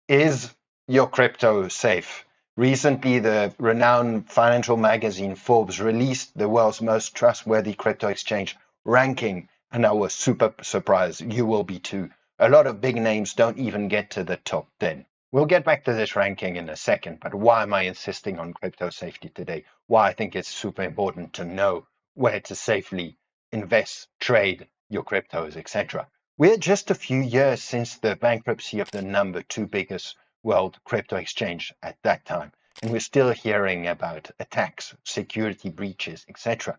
Is your crypto safe? Recently, the renowned financial magazine Forbes released the world's most trustworthy crypto exchange ranking, and I was super surprised. You will be too. A lot of big names don't even get to the top 10. We'll get back to this ranking in a second, but why am I insisting on crypto safety today? Why I think it's super important to know where to safely invest, trade your cryptos, etc. We're just a few years since the bankruptcy of the number two biggest world crypto exchange at that time, and we're still hearing about attacks, security breaches, etc.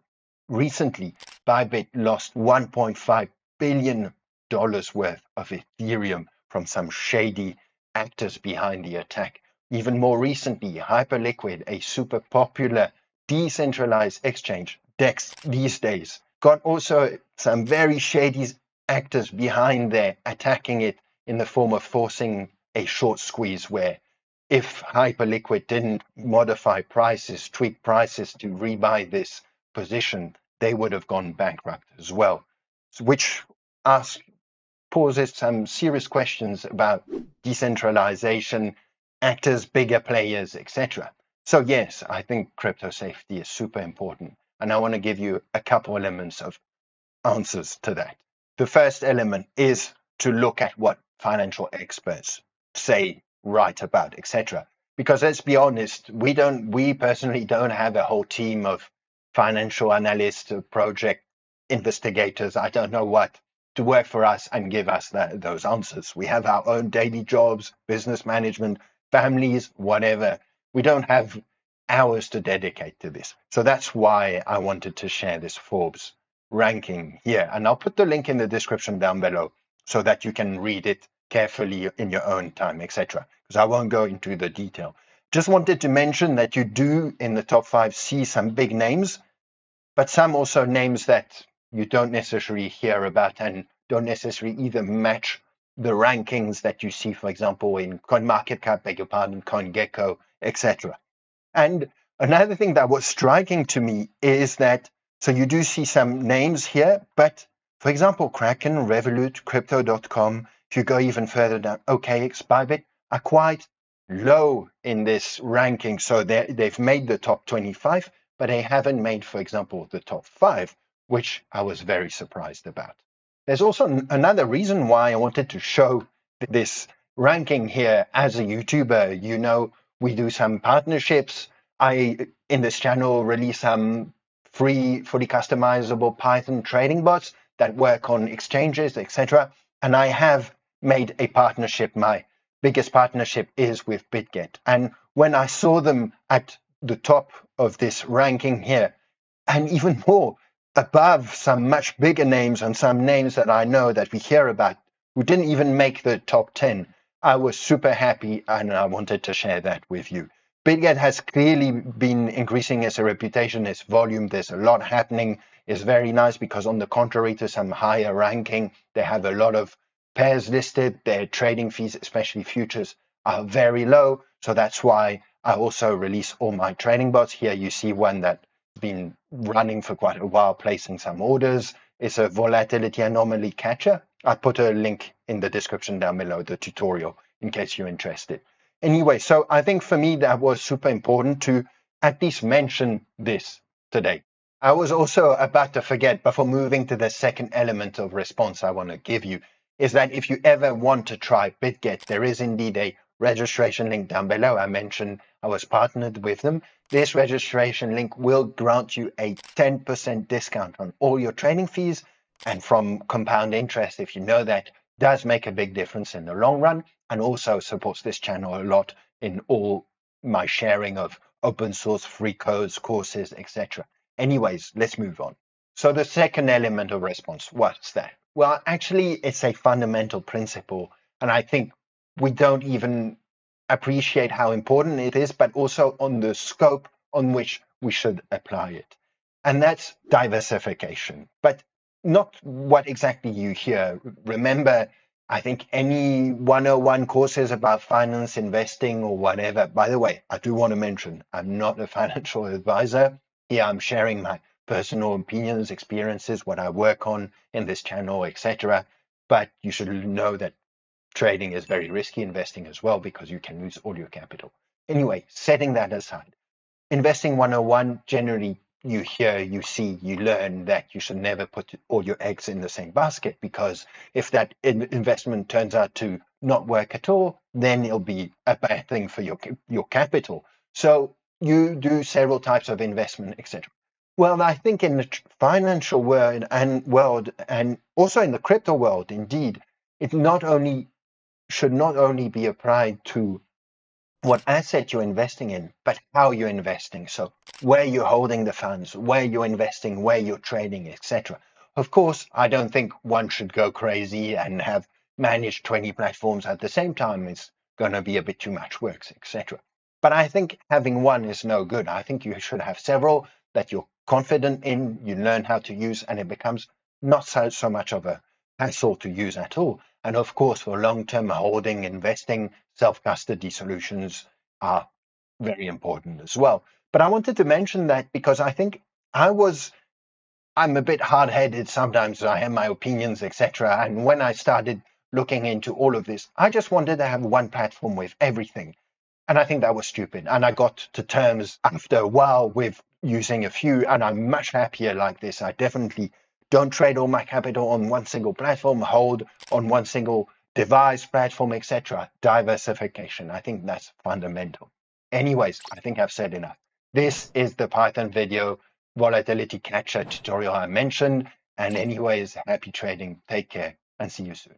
Recently, Bitget lost $1.5 billion worth of Ethereum from some shady actors behind the attack. Even more recently, Hyperliquid, a super popular decentralized exchange, DEX these days, got also some very shady actors behind there attacking it in the form of forcing a short squeeze where if Hyperliquid didn't modify prices, tweak prices to rebuy this position, they would have gone bankrupt as well, which poses some serious questions about decentralization, actors, bigger players, etc. So yes, I think crypto safety is super important. And I want to give you a couple elements of answers to that. The first element is to look at what financial experts say, write about, etc. Because let's be honest, we personally don't have a whole team of financial analysts, project investigators, I don't know what, to work for us and give us those answers. We have our own daily jobs, business management, families, whatever. We don't have hours to dedicate to this. So that's why I wanted to share this Forbes ranking here. And I'll put the link in the description down below so that you can read it carefully in your own time, etc. Because I won't go into the detail. Just wanted to mention that you do in the top 5 see some big names, but some also names that you don't necessarily hear about and don't necessarily either match the rankings that you see, for example, in CoinMarketCap, beg your pardon, CoinGecko, etc. And another thing that was striking to me is that, so you do see some names here, but for example, Kraken, Revolut, Crypto.com, if you go even further down, OKX, Bybit are quite low in this ranking. So they've made the top 25, but they haven't made, for example, the top 5, which I was very surprised about. There's also another reason why I wanted to show this ranking here as a YouTuber. You know, we do some partnerships. I, in this channel, release some free, fully customizable Python trading bots that work on exchanges, etc. And I have made a partnership. My biggest partnership is with Bitget. And when I saw them at the top of this ranking here, and even more above some much bigger names and some names that I know that we hear about who didn't even make the top 10, I was super happy and I wanted to share that with you. Bitget has clearly been increasing its reputation, its volume. There's a lot happening. It's very nice because on the contrary to some higher ranking, they have a lot of pairs listed. Their trading fees, especially futures, are very low. So that's why I also release all my trading bots. Here you see one that's been running for quite a while, placing some orders. It's a volatility anomaly catcher. I put a link in the description down below, the tutorial, in case you're interested. Anyway, so I think for me that was super important to at least mention this today. I was also about to forget, before moving to the second element of response I want to give you, is that if you ever want to try Bitget, there is indeed a registration link down below. I mentioned I was partnered with them. This registration link will grant you a 10% discount on all your trading fees, and from compound interest, if you know that, does make a big difference in the long run, and also supports this channel a lot in all my sharing of open source free codes, courses, etc. Anyways, let's move on. So the second element of response, what's that? Well, actually, it's a fundamental principle, and I think we don't even appreciate how important it is, but also on the scope on which we should apply it. And that's diversification, but not what exactly you hear. Remember, I think any 101 courses about finance, investing, or whatever. By the way, I do want to mention I'm not a financial advisor. Here I'm sharing my personal opinions, experiences, what I work on in this channel, etc. But you should know that trading is very risky, investing as well, because you can lose all your capital. Anyway, setting that aside, investing 101, generally you hear, you see, you learn that you should never put all your eggs in the same basket, because if that investment turns out to not work at all, then it'll be a bad thing for your capital. So you do several types of investment, etc. Well, I think in the financial world and also in the crypto world, indeed, it not only should not only be applied to what asset you're investing in, but how you're investing. So where you're holding the funds, where you're investing, where you're trading, etc. Of course, I don't think one should go crazy and have managed 20 platforms at the same time. It's going to be a bit too much work, etc. But I think having one is no good. I think you should have several that you're confident in, you learn how to use, and it becomes not so much of a hassle to use at all. And of course, for long-term holding, investing, self-custody solutions are very important as well. But I wanted to mention that because I think I'm a bit hard-headed sometimes. I have my opinions, etc. And when I started looking into all of this, I just wanted to have one platform with everything. And I think that was stupid. And I got to terms after a while with using a few, and I'm much happier like this. I definitely don't trade all my capital on one single platform, hold on one single device, platform, etc. Diversification. I think that's fundamental. Anyways, I think I've said enough. This is the Python video volatility catcher tutorial I mentioned. And anyways, happy trading. Take care and see you soon.